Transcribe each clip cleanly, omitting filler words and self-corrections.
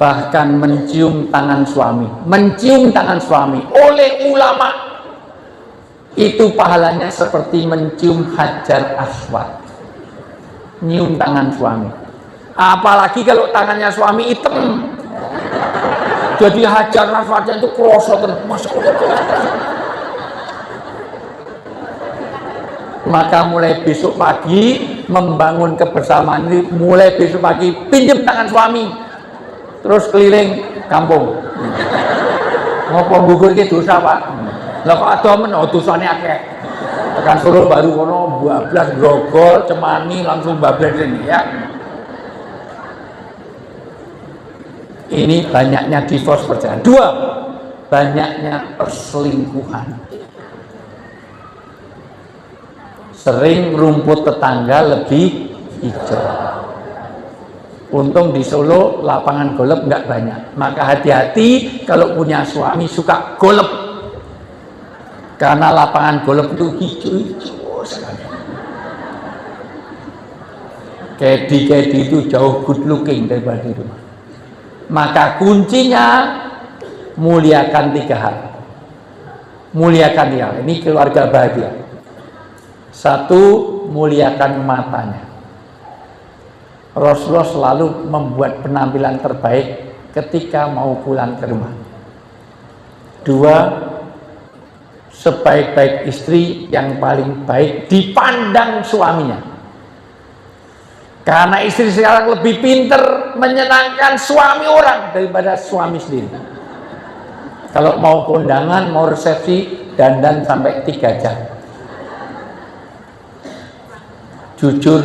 bahkan mencium tangan suami oleh ulama itu pahalanya seperti mencium hajar aswad, nyium tangan suami. Apalagi kalau tangannya suami hitam, jadi hajar aswadnya itu kroso terus. Maka mulai besok pagi membangun kebersamaan ini, mulai besok pagi pinjam tangan suami terus keliling kampung. Ngopo gugur ke dosa Pak? Lah kok ada men dosane akeh. Tekan Solo baru kono bablas grogol cemani langsung bablas ini ya. Ini banyaknya divorce perceraian. 2, banyaknya perselingkuhan. Sering rumput tetangga lebih hijau. Untung di Solo lapangan golf nggak banyak. Maka hati-hati kalau punya suami suka golf, karena lapangan golf itu hijau-hijau sekali. Kedi-kedi itu jauh good looking daripada di rumah. Maka kuncinya muliakan 3 hal. Muliakan dia. Ini keluarga bahagia. 1, muliakan matanya. Rasulullah selalu membuat penampilan terbaik ketika mau pulang ke rumah. 2, sebaik-baik istri yang paling baik dipandang suaminya. Karena istri sekarang lebih pinter menyenangkan suami orang daripada suami sendiri. Kalau mau kondangan, mau resepsi, dandan sampai 3 jam. Jujur,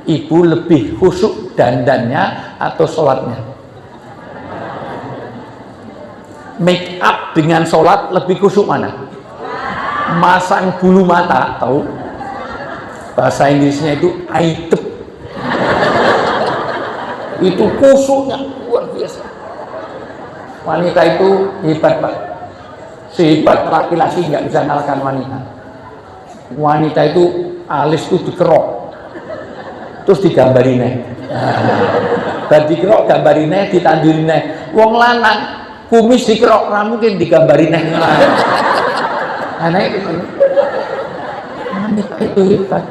ibu lebih khusyuk dandannya atau sholatnya? Make up dengan sholat lebih khusyuk mana? Masang bulu mata, tahu? Bahasa Inggrisnya itu aitep. Itu khusyuknya luar biasa. Wanita itu hebat Pak. Sehebat laki-laki nggak bisa ngalahkan wanita. Wanita itu alis itu dikerok, terus digambari neh. Dan dikerok gambari neh, ditanduri neh. Wong lanang kumis dikerok, ra mungkin digambari neh. Aneh itu. Wanita itu hebat.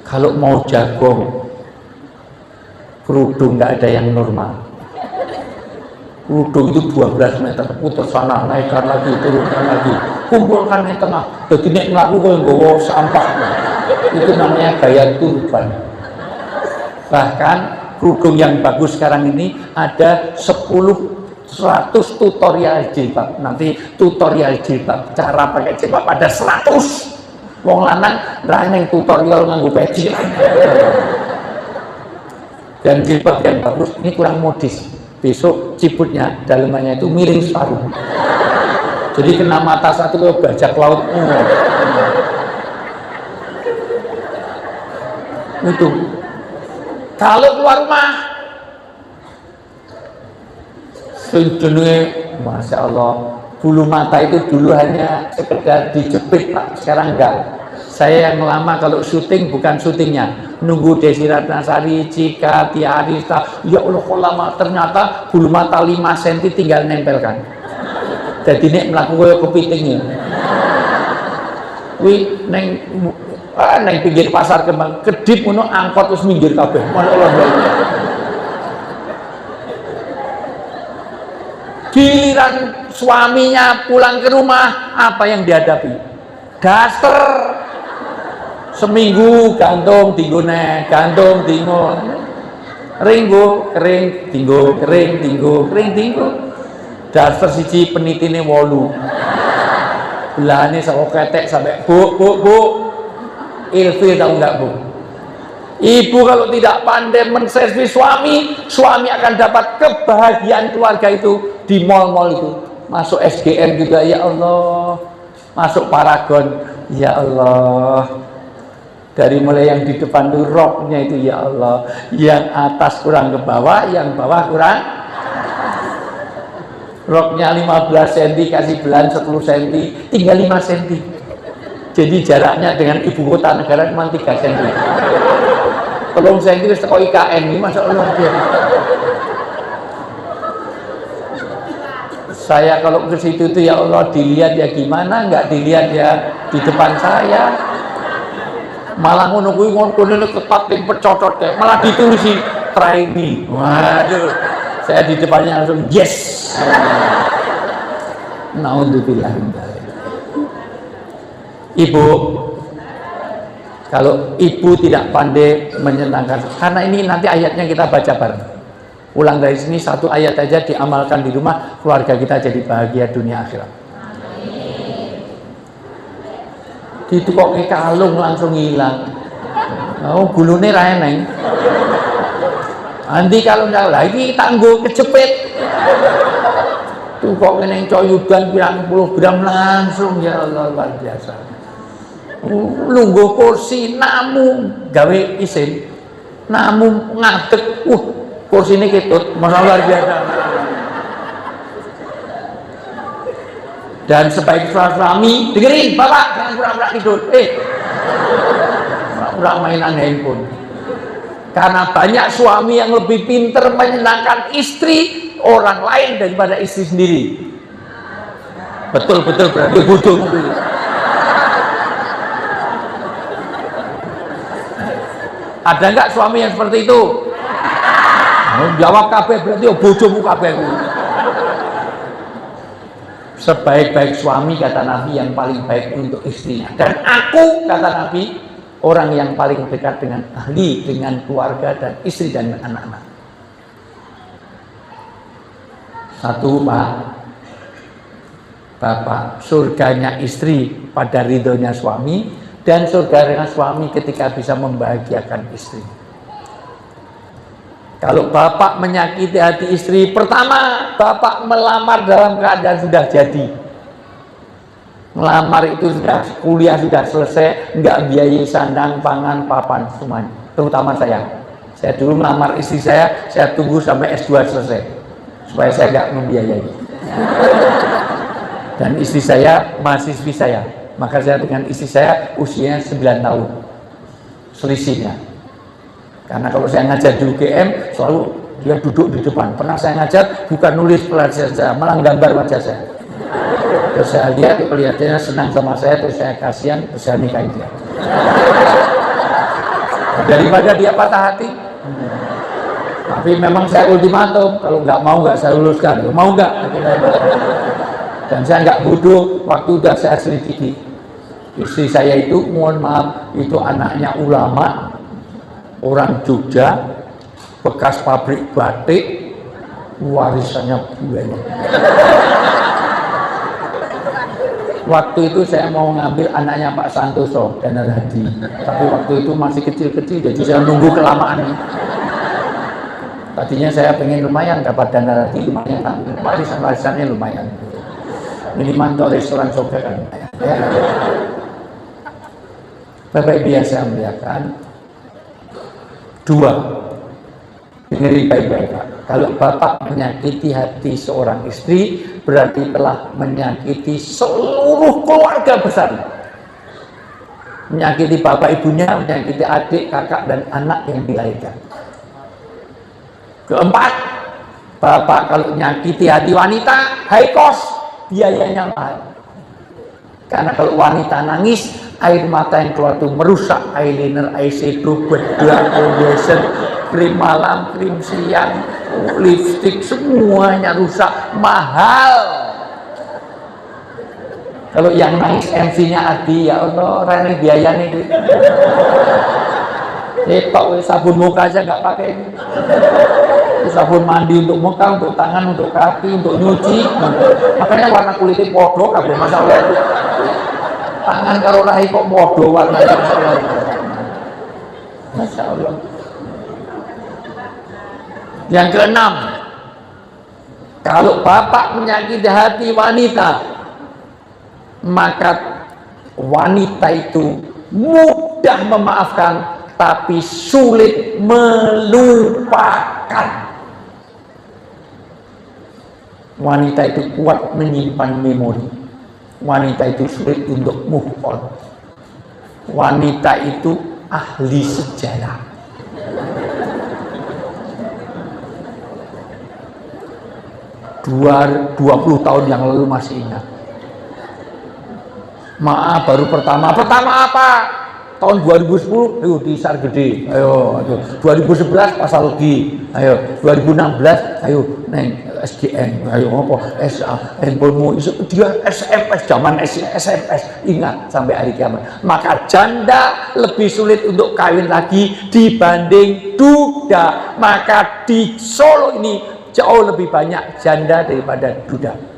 Kalau mau jagung, kerudung nggak ada yang normal. Kerudung itu 12 meter, putar sana, naikkan lagi, turunkan lagi, kumpulkan di tengah. Jadi nek mlaku koyo nggawa sampah. Itu namanya gaya turban. Bahkan kerudung yang bagus sekarang ini ada 100 tutorial jilbab. Nanti tutorial jilbab, cara pakai jilbab ada 100. Wong lanang ra ning tutorial nganggo peci. Dan jilbab yang bagus ini kurang modis. Besok ciputnya dalamannya itu miring separuh. Jadi kena mata satu ke bajak laut. Itu. Kalau keluar rumah, jenenge Masya Allah, bulu mata itu dulu hanya sekedar dijepit Pak, sekarang enggak. Saya yang lama kalau syuting bukan syutingnya, nunggu Desi Ratnasari, Cika, Tia Arista, ya Allah kok lama, ternyata bulu mata 5 cm tinggal nempelkan. Jadi nek melakukan kepitingnya. Wih, neng pinggir pasar Kembang, kedip ngono angkot terus minggir kabeh. Allah. Giliran suaminya pulang ke rumah, apa yang dihadapi? Daster. Seminggu gantung tinggo neh, gantung tinggo ringgo kering tinggo kering tinggo kering tinggo. Daster siji penitine 8. Belahane saka ketek sampai bu ilfil tahu enggak Bu? Ibu kalau tidak pandai menservis suami, suami akan dapat kebahagiaan keluarga itu di mal-mal itu. Masuk SGM juga ya Allah, masuk Paragon ya Allah. Dari mulai yang di depan itu roknya itu ya Allah, yang atas kurang ke bawah, yang bawah kurang. Roknya 15 cm kasih belan 10 cm, tinggal 5 cm. Jadi jaraknya dengan ibu kota negara cuma 3 cm. Tolong cm itu teko IKN ini, Masya Allah. Saya kalau ke situ tuh ya Allah, dilihat ya gimana, nggak dilihat ya di depan saya. Malah ngono kuwi ngono ketat ping pecocot kayak malah ditulisi try me. Waduh. Saya di depannya langsung yes. Naudzubillah. Ibu, kalau ibu tidak pandai menyenangkan, karena ini nanti ayatnya kita baca bareng. Ulang dari sini satu ayat aja diamalkan di rumah, keluarga kita jadi bahagia dunia akhirat. Itu kok ke kalung langsung hilang. Oh, gulune ra eneng. Nanti kalau ndak lagi tangguh kejepit. Tuh kok kene coyudan pirang puluh gram langsung, ya Allah, luar biasa. Lungguh kursi namun gawe isin. Namun ngadeg. Kursi ini ketut, masya Allah, luar biasa. Dan sebaik suami, dengerin bapak, jangan pura-pura tidur. Pura-pura mainan handphone. Karena banyak suami yang lebih pintar menyenangkan istri orang lain daripada istri sendiri. Betul-betul berarti bodoh. Ada nggak suami yang seperti itu? Jawab kabeh berarti bodohmu kabeh. Sebaik-baik suami, kata Nabi, yang paling baik untuk istrinya. Dan aku, kata Nabi, orang yang paling dekat dengan ahli, dengan keluarga dan istri dan anak-anak. Satu, Pak, Bapak, surganya istri pada ridhonya suami, dan surganya suami ketika bisa membahagiakan istri. Kalau bapak menyakiti hati istri, pertama bapak melamar dalam keadaan sudah jadi. Melamar itu sudah kuliah sudah selesai, nggak biayai sandang, pangan, papan semuanya. Terutama saya. Saya dulu melamar istri saya tunggu sampai S2 selesai supaya saya nggak membiayai. Dan istri saya mahasiswi saya, maka saya dengan istri saya usianya 9 tahun selisihnya. Karena kalau saya ngajar di UGM, selalu dia duduk di depan. Pernah saya ngajar, bukan nulis pelajaran saya, malah gambar wajah saya. Terus saya lihat, kelihatannya senang sama saya, terus saya kasihan, terus saya nikahin dia. Daripada dia patah hati. Tapi memang saya ultimatum, kalau nggak mau nggak saya luluskan. Mau nggak? Dan saya nggak bodoh, waktu udah saya selidiki. Istri saya itu, mohon maaf, itu anaknya ulama, orang Jogja, bekas pabrik batik, warisannya banyak. Waktu itu saya mau ngambil anaknya Pak Santoso, Dana Hadi, tapi waktu itu masih kecil-kecil, jadi saya nunggu kelamaan. Tadinya saya pengen lumayan dapat Dana Hadi, lumayan, warisannya lumayan. Minimal untuk restoran Jogja kan lumayan. Ya. Bapak biasa melihatkan. Dua, dengerin baik-baik Pak. Kalau bapak menyakiti hati seorang istri, berarti telah menyakiti seluruh keluarga besar. Menyakiti bapak ibunya, menyakiti adik, kakak, dan anak yang dilahirkan. Keempat, bapak kalau menyakiti hati wanita, high cost, biayanya mahal. Karena kalau wanita nangis, air mata yang keluar itu merusak eyeliner, eyeshadow, bedak, foundation, krim malam, krim siang, lipstick, semuanya rusak, mahal. Kalau yang nangis MC-nya Adi, ya Allah, rene biaya nih. Tok sabun muka aja nggak pakai. Sabun mandi untuk muka, untuk tangan, untuk kaki, untuk nyuci. Makanya warna kulitnya podo, kabeh masalah itu. Tangan karo rahi kok podo warnanya, Masya Allah. Yang keenam, kalau bapak menyakiti hati wanita, maka wanita itu mudah memaafkan tapi sulit melupakan. Wanita itu kuat menyimpan memori. Wanita itu sulit untuk move on. Wanita itu ahli sejarah. 20 tahun yang lalu masih ingat. Maaf, baru pertama apa? Tahun 2010, ayo di Sargede, ayo 2011 pasal lagi, ayo 2016, ayo neng SGN, ayo apa SA, handphonemu dia SMS, zaman SMS, ingat sampai hari kiamat. Maka janda lebih sulit untuk kawin lagi dibanding duda. Maka di Solo ini jauh lebih banyak janda daripada duda.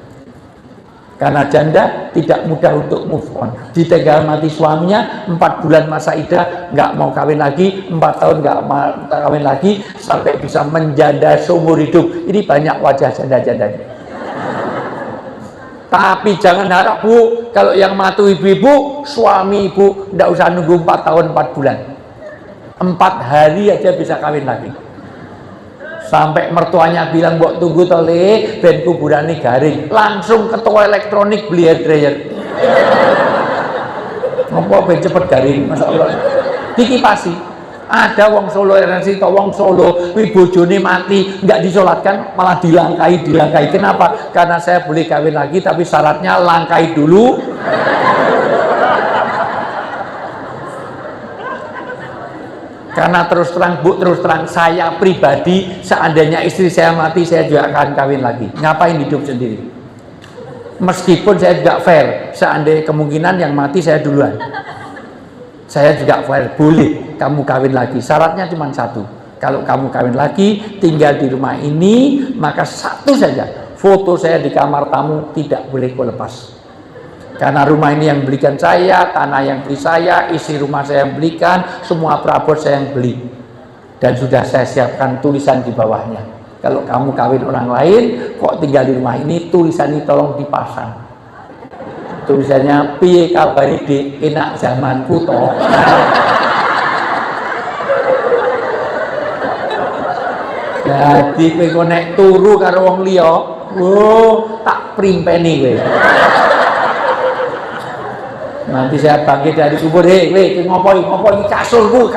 Karena janda tidak mudah untuk move on. Ditinggal mati suaminya, 4 bulan masa idah nggak mau kawin lagi, 4 tahun nggak mau kawin lagi, sampai bisa menjanda seumur hidup. Ini banyak wajah janda-janda. Tapi jangan harap Bu, kalau yang mati ibu-ibu, suami ibu nggak usah nunggu 4 tahun 4 bulan, 4 hari aja bisa kawin lagi. Sampai mertuanya bilang, "Mbok tunggu tole ben kuburane garing." Langsung ke toko elektronik beli hair dryer. Ngopo ben cepet garing, masyaallah. Dikipasi. Ada wong Solo RNC to wong Solo, wi bojone mati, enggak disolatkan, malah dilangkai. Kenapa? Karena saya boleh kawin lagi tapi syaratnya langkai dulu. Karena terus terang Bu, terus terang saya pribadi, seandainya istri saya mati, saya juga akan kawin lagi. Ngapain hidup sendiri? Meskipun saya juga fair, seandainya kemungkinan yang mati saya duluan, saya juga fair, boleh kamu kawin lagi. Syaratnya cuma satu, kalau kamu kawin lagi, tinggal di rumah ini, maka satu saja, foto saya di kamar tamu tidak boleh kau lepas. Karena rumah ini yang belikan saya, tanah yang beli saya, isi rumah saya yang belikan, semua perabot saya yang beli. Dan sudah saya siapkan tulisan di bawahnya. Kalau kamu kawin orang lain, kok tinggal di rumah ini, tulisan ini tolong dipasang. Tulisannya, piye kabari dik, enak zamanku toh. Jadi kowe nek turu karo wong liya, tak primpeni kowe. Nanti saya bangkit dari kubur, hei, ngopoi kasurku.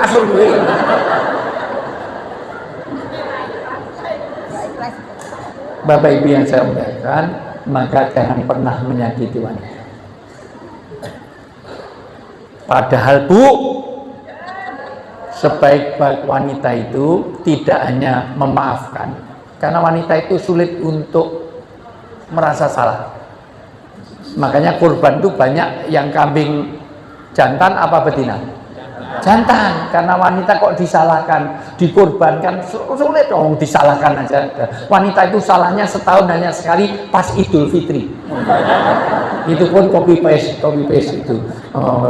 Bapak Ibu yang saya muliakan, maka jangan pernah menyakiti wanita. Padahal Bu, sebaik-baik wanita itu tidak hanya memaafkan, karena wanita itu sulit untuk merasa salah. Makanya kurban itu banyak yang kambing jantan apa betina? Jantan, karena wanita kok disalahkan, dikorbankan, sulit dong disalahkan aja. Wanita itu salahnya setahun hanya sekali pas Idul Fitri. Itu pun copy paste itu.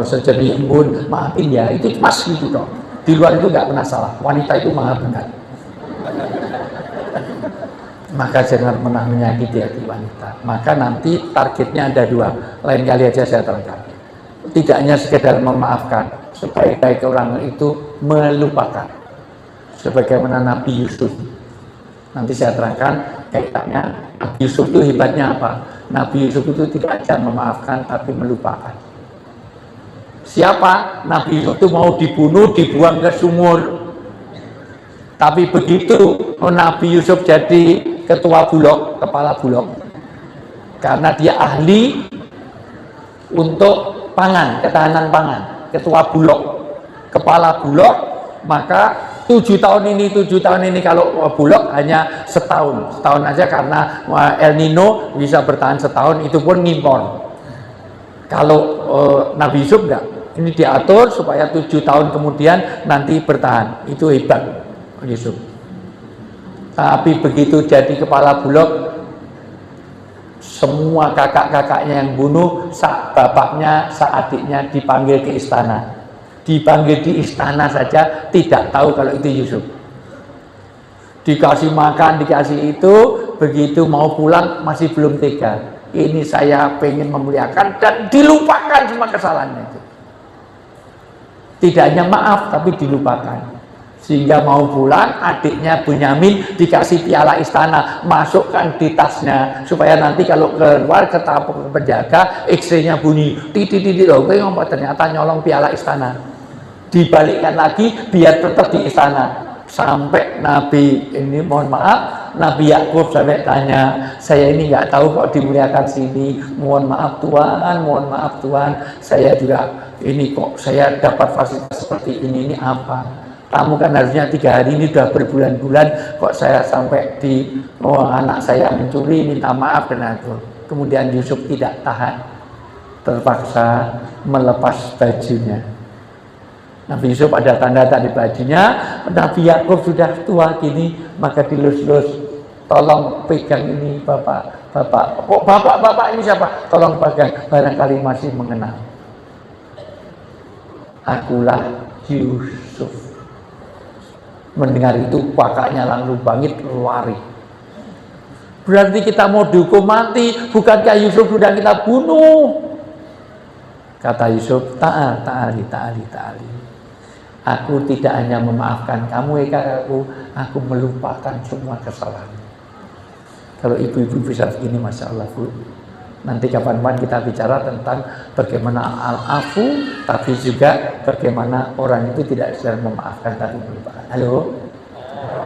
Sejadi pun maafin ya, itu pas gitu dong. Di luar itu nggak pernah salah. Wanita itu maha benar. Maka jangan pernah menyakiti hati wanita. Maka nanti targetnya ada 2. Lain kali aja saya terangkan. Tidak hanya sekedar memaafkan, sebaik-baik orang itu melupakan. Sebagaimana Nabi Yusuf. Nanti saya terangkan kaitannya. Nabi Yusuf itu hebatnya apa? Nabi Yusuf itu tidak hanya memaafkan tapi melupakan. Siapa? Nabi Yusuf itu mau dibunuh, dibuang ke sumur. Tapi begitu Nabi Yusuf jadi ketua bulog, kepala bulog, karena dia ahli untuk pangan, ketahanan pangan, ketua bulog, kepala bulog, maka 7 tahun ini kalau bulog hanya setahun aja, karena El Nino bisa bertahan setahun, itu pun ngimpor. Kalau Nabi Yusuf enggak, ini diatur supaya 7 tahun kemudian nanti bertahan. Itu hebat Yusuf. Tapi begitu jadi kepala bulog, semua kakak-kakaknya yang bunuh, bapaknya, adiknya dipanggil ke istana. Dipanggil di istana saja tidak tahu kalau itu Yusuf. Dikasih makan, dikasih itu, begitu mau pulang masih belum tega. Ini saya pengen memuliakan, dan dilupakan semua kesalahannya itu. Tidak hanya maaf tapi dilupakan. Sehingga mau pulang, adiknya Bunyamin dikasih piala istana, masukkan di tasnya, supaya nanti kalau keluar ke penjaga, X-ray-nya bunyi, titik-titik, loh, ternyata nyolong piala istana. Dibalikkan lagi biar tetap di istana. sampai Nabi ini, mohon maaf, Nabi Yakub sampai tanya, saya ini nggak tahu kok dimuliakan sini, mohon maaf Tuhan, saya juga ini kok saya dapat fasilitas seperti ini apa? Kamu kan harusnya 3 hari ini sudah berbulan-bulan, kok saya sampai di anak saya mencuri, minta maaf dan itu. Kemudian Yusuf tidak tahan, terpaksa melepas bajunya. Nabi Yusuf ada tanda di bajunya. Nabi Yakub sudah tua gini, maka dilus-lus, tolong pegang ini bapak. Kok bapak ini siapa? Tolong pegang, barangkali masih mengenal. Akulah Yusuf. Mendengar itu kakaknya langsung bangkit lari. Berarti kita mau dihukum mati, bukankah Yusuf sudah kita bunuh? Kata Yusuf, ta'ali. Aku tidak hanya memaafkan kamu, aku melupakan semua kesalahan. Kalau ibu-ibu bisa begini, Masya Allah, Bu. Nanti kapan-kapan kita bicara tentang bagaimana al-afu, tapi juga bagaimana orang itu tidak bisa memaafkan tapi melupakan. Halo?